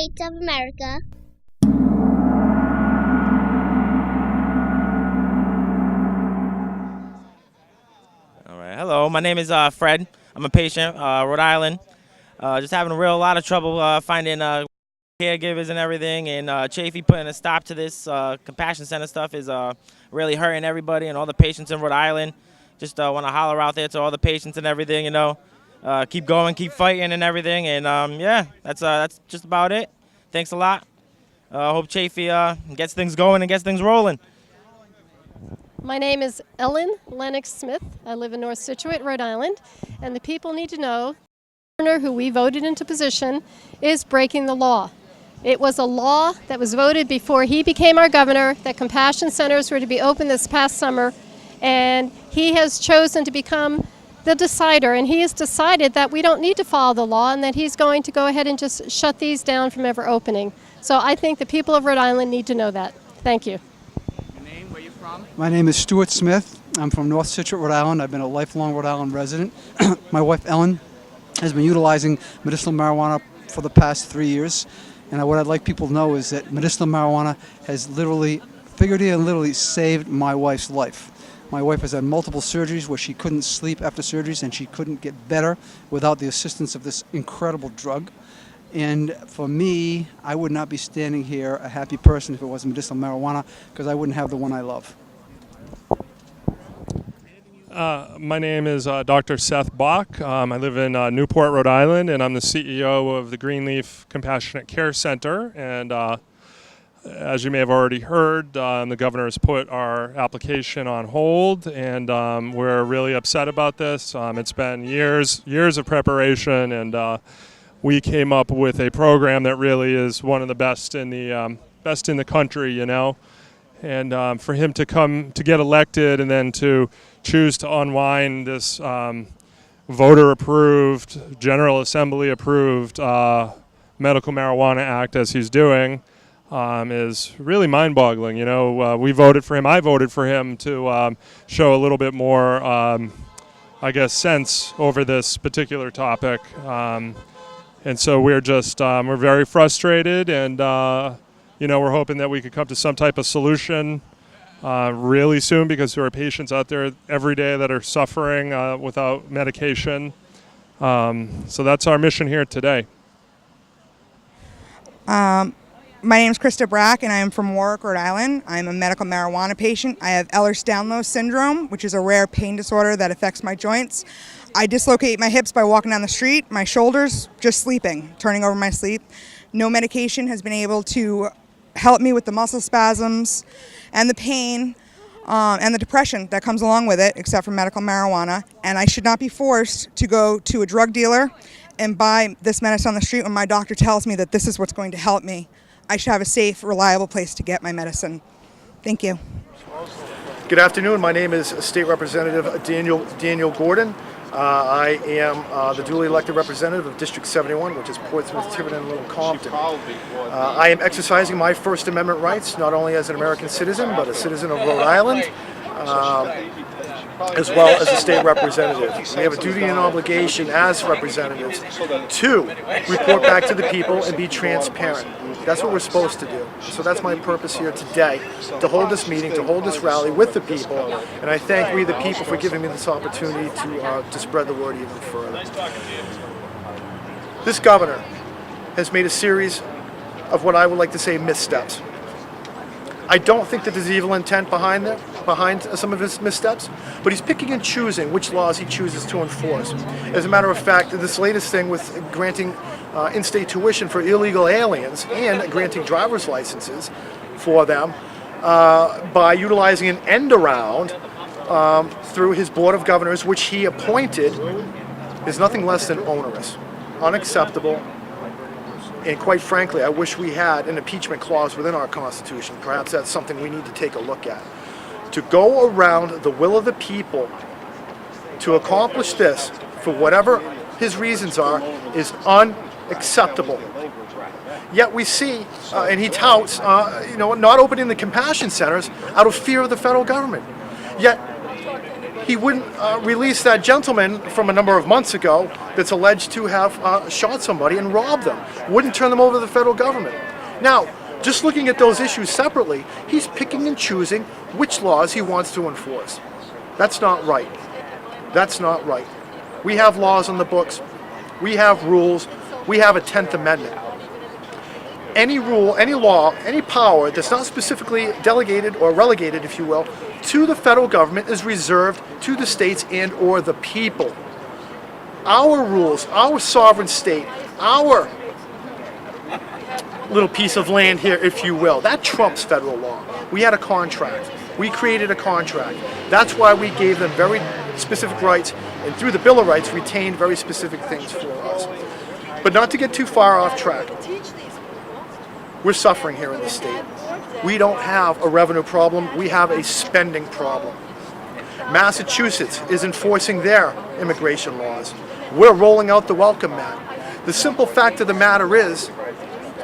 States of America. All right. Hello, my name is Fred. I'm a patient, Rhode Island. Just having a lot of trouble finding caregivers and everything. And Chafee putting a stop to this compassion center stuff is really hurting everybody and all the patients in Rhode Island. Just want to holler out there to all the patients and everything. Keep going, keep fighting and everything. And yeah, that's just about it. Thanks a lot. Hope Chafee gets things going and gets things rolling. My name is Ellen Lennox Smith. I live in North Stewart, Rhode Island, and the people need to know the governor who we voted into position is breaking the law. It was a law that was voted before he became our governor that compassion centers were to be open this past summer, and he has chosen to become the decider, and he has decided that we don't need to follow the law and that he's going to go ahead and just shut these down from ever opening. So I think the people of Rhode Island need to know that. Thank you. My name is Stewart Smith. I'm from North Stewart, Rhode Island. I've been a lifelong Rhode Island resident. My wife Ellen has been utilizing medicinal marijuana for the past 3 years. And what I'd like people to know is that medicinal marijuana has figuratively and literally saved my wife's life. My wife has had multiple surgeries where she couldn't sleep after surgeries and she couldn't get better without the assistance of this incredible drug. And for me, I would not be standing here a happy person if it wasn't medicinal marijuana, because I wouldn't have the one I love. My name is Dr. Seth Bock. I live in Newport, Rhode Island, and I'm the CEO of the Greenleaf Compassionate Care Center. And as you may have already heard, the governor has put our application on hold, and we're really upset about this. It's been years of preparation, and we came up with a program that really is one of the best in the country, And for him to get elected and then to choose to unwind this voter-approved, General Assembly-approved Medical Marijuana Act as he's doing is really mind-boggling. We voted for him. I voted for him to show a little bit more, sense over this particular topic. And so we're very frustrated, and we're hoping that we could come to some type of solution really soon, because there are patients out there every day that are suffering without medication. So that's our mission here today. My name is Krista and I am from Warwick, Rhode Island. I'm a medical marijuana patient. I have Ehlers-Danlos syndrome, which is a rare pain disorder that affects my joints. I dislocate my hips by walking down the street, my shoulders, just sleeping, turning over my sleep. No medication has been able to help me with the muscle spasms and the pain and the depression that comes along with it, except for medical marijuana. And I should not be forced to go to a drug dealer and buy this medicine on the street when my doctor tells me that this is what's going to help me. I should have a safe, reliable place to get my medicine. Thank you. Good afternoon. My name is State Representative Daniel Gordon. I am the duly elected representative of District 71, which is Portsmouth, Tiverton, and Little Compton. I am exercising my First Amendment rights, not only as an American citizen, but a citizen of Rhode Island, as well as a state representative. We have a duty and obligation as representatives to report back to the people and be transparent. That's what we're supposed to do. So that's my purpose here today, to hold this meeting, to hold this rally with the people. And I thank we the people for giving me this opportunity to spread the word even further. This governor has made a series of what I would like to say missteps. I don't think that there's evil intent behind some of his missteps, but he's picking and choosing which laws he chooses to enforce. As a matter of fact, this latest thing with granting in-state tuition for illegal aliens and granting driver's licenses for them by utilizing an end around through his board of governors, which he appointed, is nothing less than onerous, unacceptable. And quite frankly, I wish we had an impeachment clause within our Constitution. Perhaps that's something we need to take a look at. To go around the will of the people to accomplish this, for whatever his reasons are, is unacceptable. Yet we see, and he touts, not opening the compassion centers out of fear of the federal government. Yet he wouldn't release that gentleman from a number of months ago that's alleged to have shot somebody and robbed them. Wouldn't turn them over to the federal government. Now, just looking at those issues separately, he's picking and choosing which laws he wants to enforce. That's not right. That's not right. We have laws on the books. We have rules. We have a 10th Amendment. Any rule, any law, any power that's not specifically delegated or relegated, if you will, to the federal government is reserved to the states and or the people. Our rules, our sovereign state, our little piece of land here, if you will, that trumps federal law. We had a contract. We created a contract. That's why we gave them very specific rights, and through the Bill of Rights retained very specific things for us. But not to get too far off track, we're suffering here in the state. We don't have a revenue problem, we have a spending problem. Massachusetts is enforcing their immigration laws. We're rolling out the welcome mat. The simple fact of the matter is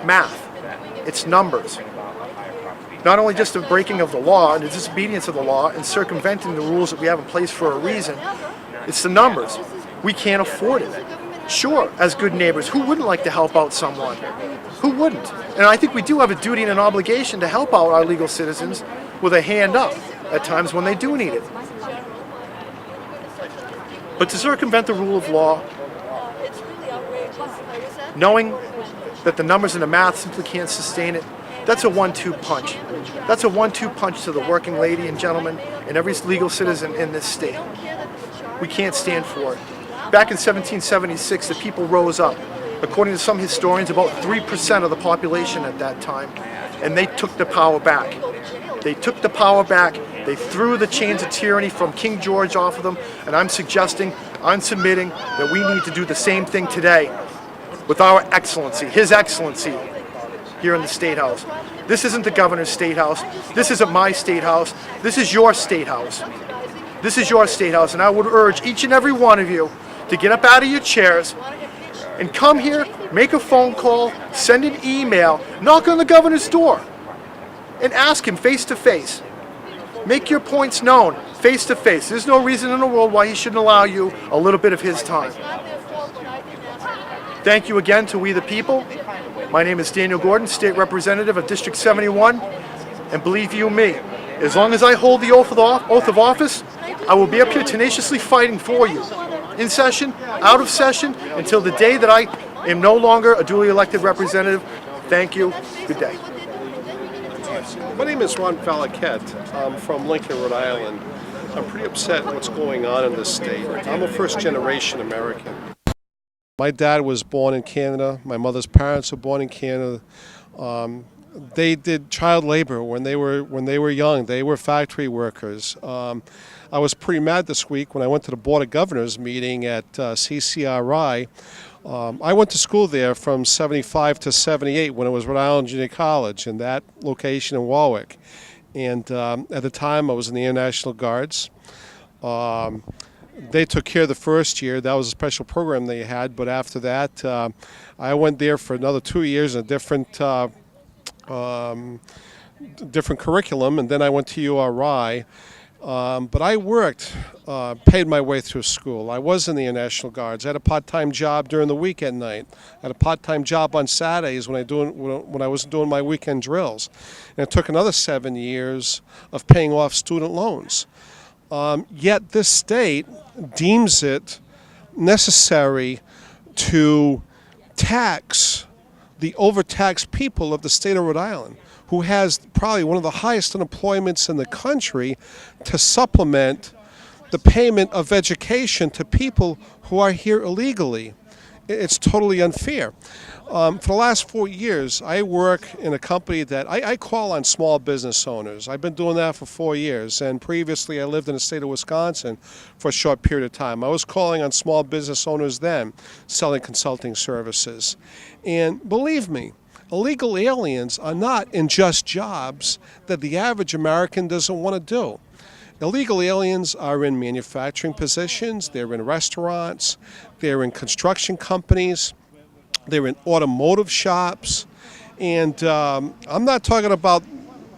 math. It's numbers. Not only just the breaking of the law and the disobedience of the law and circumventing the rules that we have in place for a reason, it's the numbers. We can't afford it. Sure, as good neighbors, who wouldn't like to help out someone? Who wouldn't? And I think we do have a duty and an obligation to help out our legal citizens with a hand up at times when they do need it. But to circumvent the rule of law, knowing that the numbers and the math simply can't sustain it, that's a 1-2 punch. That's a 1-2 punch to the working lady and gentleman and every legal citizen in this state. We can't stand for it. Back in 1776, the people rose up. According to some historians, about 3% of the population at that time, and they took the power back. They took the power back. They threw the chains of tyranny from King George off of them, and I'm submitting that we need to do the same thing today with our excellency, his excellency, here in the State House. This isn't the governor's State House. This isn't my State House. This is your State House. This is your State House, and I would urge each and every one of you to get up out of your chairs and come here, make a phone call, send an email, knock on the governor's door, and ask him face to face. Make your points known face to face. There's no reason in the world why he shouldn't allow you a little bit of his time. Thank you again to We the People. My name is Daniel Gordon, State Representative of District 71, and believe you me, as long as I hold the oath of office, I will be up here tenaciously fighting for you, in session, out of session, until the day that I am no longer a duly elected representative. Thank you. Good day. My name is Ron Falaquette. I'm from Lincoln, Rhode Island. I'm pretty upset what's going on in this state. I'm a first-generation American. My dad was born in Canada. My mother's parents were born in Canada. They did child labor when they were young. They were factory workers. I was pretty mad this week when I went to the Board of Governors meeting at CCRI. I went to school there from 75 to 78 when it was Rhode Island Junior College in that location in Warwick. And at the time I was in the Air National Guards. They took care of the first year. That was a special program they had. But after that, I went there for another 2 years in a different curriculum, and then I went to URI. But I worked, paid my way through school. I was in the Air National Guards. I had a part-time job during the week at night. I had a part-time job on Saturdays when I was doing my weekend drills. And it took another 7 years of paying off student loans. Yet this state deems it necessary to tax the overtaxed people of the state of Rhode Island, who has probably one of the highest unemployments in the country, to supplement the payment of education to people who are here illegally. It's totally unfair. For the last 4 years, I work in a company that I call on small business owners. I've been doing that for 4 years, and previously I lived in the state of Wisconsin for a short period of time. I was calling on small business owners then, selling consulting services. And believe me, illegal aliens are not in just jobs that the average American doesn't want to do. Illegal aliens are in manufacturing positions, they're in restaurants, they're in construction companies, they're in automotive shops, and I'm not talking about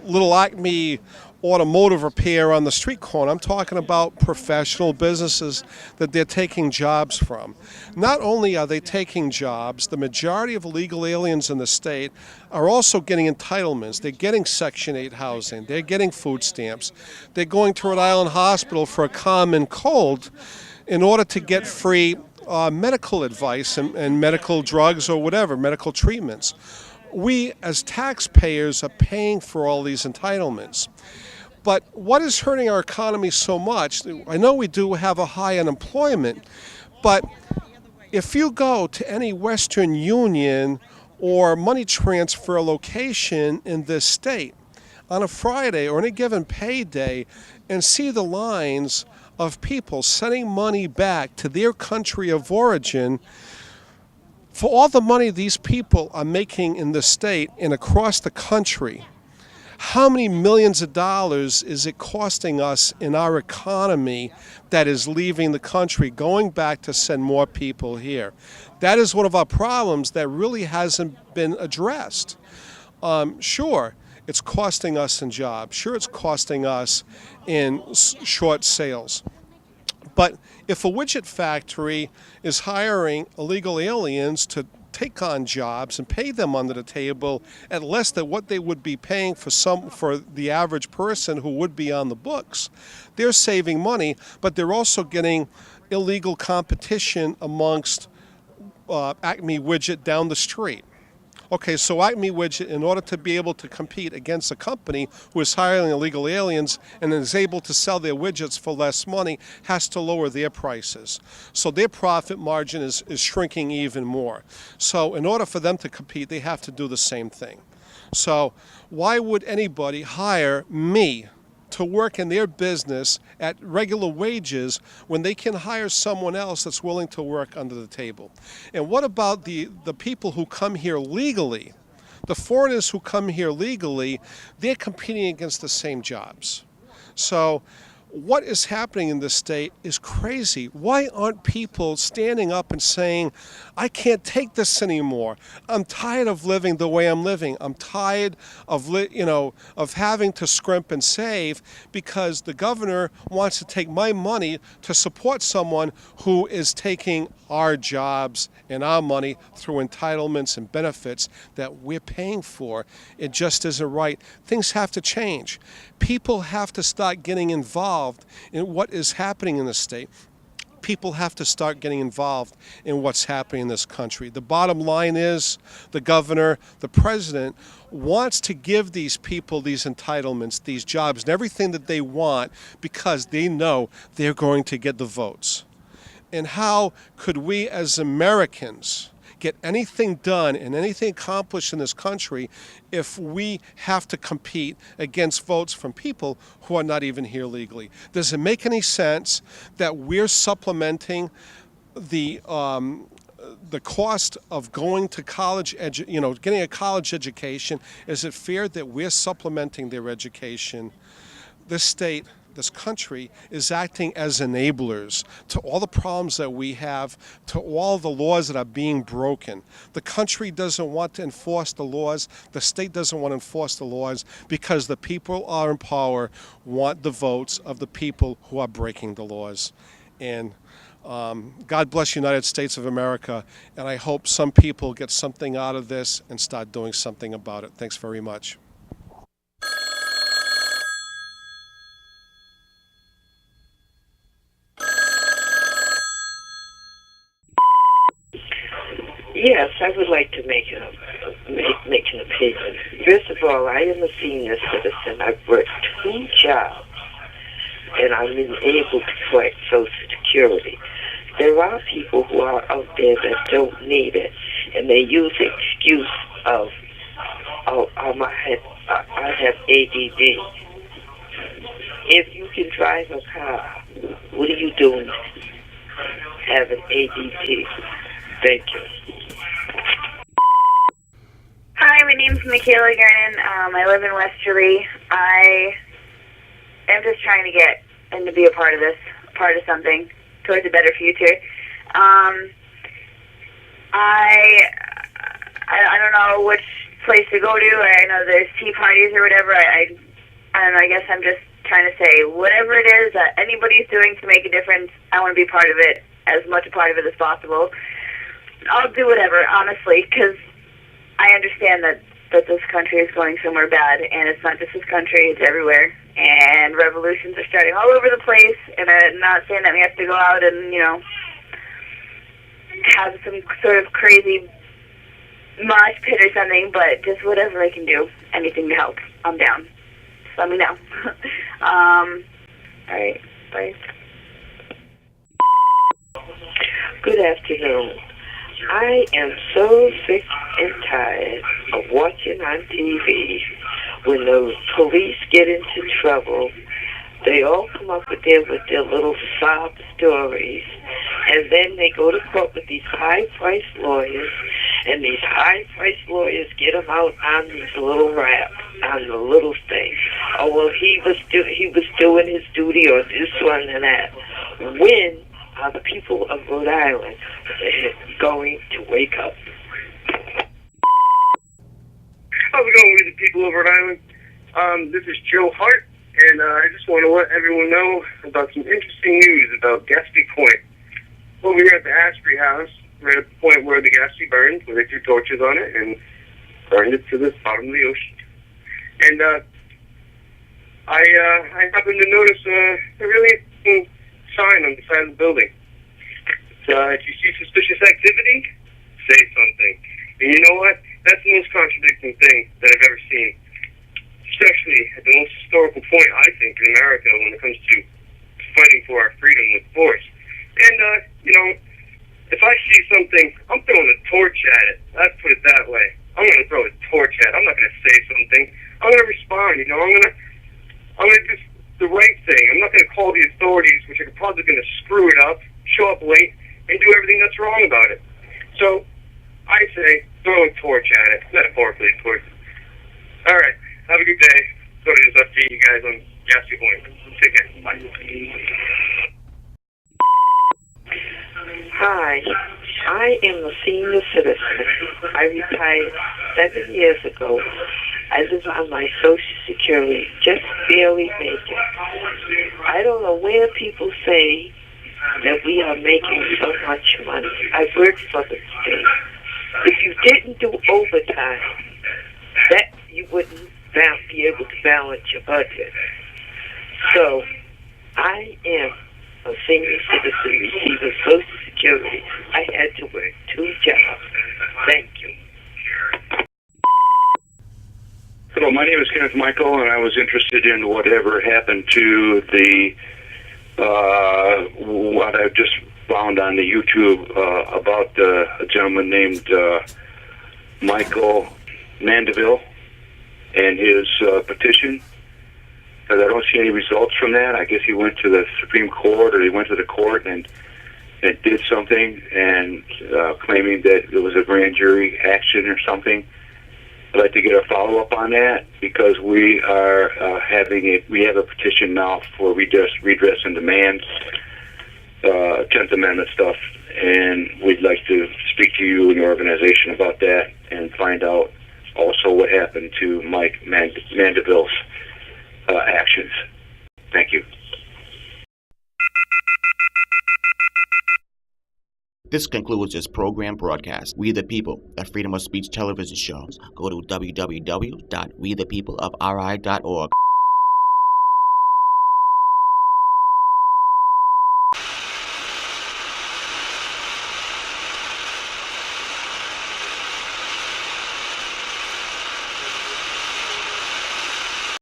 little Acme automotive repair on the street corner. I'm talking about professional businesses that they're taking jobs from. Not only are they taking jobs, the majority of illegal aliens in the state are also getting entitlements. They're getting Section 8 housing. They're getting food stamps. They're going to Rhode Island Hospital for a common cold in order to get free medical advice and medical drugs or whatever, medical treatments. We, as taxpayers, are paying for all these entitlements. But what is hurting our economy so much? I know we do have a high unemployment, but if you go to any Western Union or money transfer location in this state on a Friday or any given payday and see the lines of people sending money back to their country of origin, for all the money these people are making in the state and across the country, how many millions of dollars is it costing us in our economy that is leaving the country, going back to send more people here? That is one of our problems that really hasn't been addressed. Sure, it's costing us in jobs. Sure, it's costing us in short sales. But if a widget factory is hiring illegal aliens to take on jobs and pay them under the table at less than what they would be paying for the average person who would be on the books, they're saving money, but they're also getting illegal competition amongst Acme Widget down the street. Okay, so Acme Widget, in order to be able to compete against a company who is hiring illegal aliens and is able to sell their widgets for less money, has to lower their prices. So their profit margin is shrinking even more. So in order for them to compete, they have to do the same thing. So why would anybody hire me to work in their business at regular wages when they can hire someone else that's willing to work under the table? And what about the people who come here legally? The foreigners who come here legally, they're competing against the same jobs. So what is happening in this state is crazy. Why aren't people standing up and saying, I can't take this anymore. I'm tired of living the way I'm living. I'm tired of having to scrimp and save because the governor wants to take my money to support someone who is taking our jobs and our money through entitlements and benefits that we're paying for. It just isn't right. Things have to change. People have to start getting involved in what is happening in the state. People have to start getting involved in what's happening in this country. The bottom line is the governor, the president, wants to give these people these entitlements, these jobs, and everything that they want because they know they're going to get the votes. And how could we as Americans get anything done and anything accomplished in this country if we have to compete against votes from people who are not even here legally? Does it make any sense that we're supplementing the cost of going to college, getting a college education? Is it fair that we're supplementing their education? This state, this country is acting as enablers to all the problems that we have, to all the laws that are being broken. The country doesn't want to enforce the laws. The state doesn't want to enforce the laws because the people are in power want the votes of the people who are breaking the laws. And God bless the United States of America, and I hope some people get something out of this and start doing something about it. Thanks very much. Yes, I would like to make an opinion. First of all, I am a senior citizen. I've worked 2 jobs, and I'm able to collect Social Security. There are people who are out there that don't need it, and they use the excuse of, I have ADD. If you can drive a car, what are you doing having ADD? Thank you. Hi, my name's Michaela Gernon. I live in Westerly. I am just trying to get and to be a part of this, part of something towards a better future. I don't know which place to go to. I know there's tea parties or whatever. I And I guess I'm just trying to say, whatever it is that anybody's doing to make a difference, I want to be part of it, as much a part of it as possible. I'll do whatever, honestly, because I understand that this country is going somewhere bad, and it's not just this country, it's everywhere. And revolutions are starting all over the place, and I'm not saying that we have to go out and, have some sort of crazy mosh pit or something, but just whatever I can do, anything to help, I'm down. Just let me know. All right, bye. Good afternoon. I am so sick and tired of watching on TV when the police get into trouble. They all come up with their little sob stories, and then they go to court with these high-priced lawyers, and these high-priced lawyers get them out on these little rap, on the little thing. Oh, well, he was doing his duty, or this one and that. When are the people of Rhode Island going to wake up? How's it going with the people of Rhode Island? This is Joe Hart, and I just want to let everyone know about some interesting news about Gaspee Point. Over here at the Asprey House, right at the point where the Gaspee burned, where they threw torches on it and burned it to the bottom of the ocean. And I happened to notice a really interesting sign on the side of the building. If you see suspicious activity, say something. And you know what? That's the most contradicting thing that I've ever seen. Especially at the most historical point, I think, in America when it comes to fighting for our freedom with force. And, if I see something, I'm throwing a torch at it. Let's put it that way. I'm going to throw a torch at it. I'm not going to say something. I'm going to respond, I'm going to do the right thing. I'm not going to call the authorities, which are probably going to screw it up, show up late, and do everything that's wrong about it. So, I say, throw a torch at it. Metaphorically, of course. All right. Have a good day. So to just update you guys on Gaspee Point. Take care. Bye. Hi, I am a senior citizen. I retired 7 years ago. I live on my Social Security, just barely make it. I don't know where people say that we are making so much money. I work for the state. If you didn't do overtime, that you wouldn't be able to balance your budget. So, I am a senior citizen receiving Social Security. I had to work 2 jobs. Thank you. Hello, my name is Kenneth Michael, and I was interested in whatever happened to the what I've just found on the YouTube about a gentleman named Michael Mandeville and his petition. Because I don't see any results from that. I guess he went to the Supreme Court, or he went to the court and did something, and claiming that it was a grand jury action or something. I'd like to get a follow-up on that, because we are we have a petition now for redress and demand, 10th Amendment stuff, and we'd like to speak to you and your organization about that and find out also what happened to Mike Mandeville's actions. Thank you. This concludes this program broadcast. We the People, a freedom of speech television show. Go to www.wethepeopleofri.org.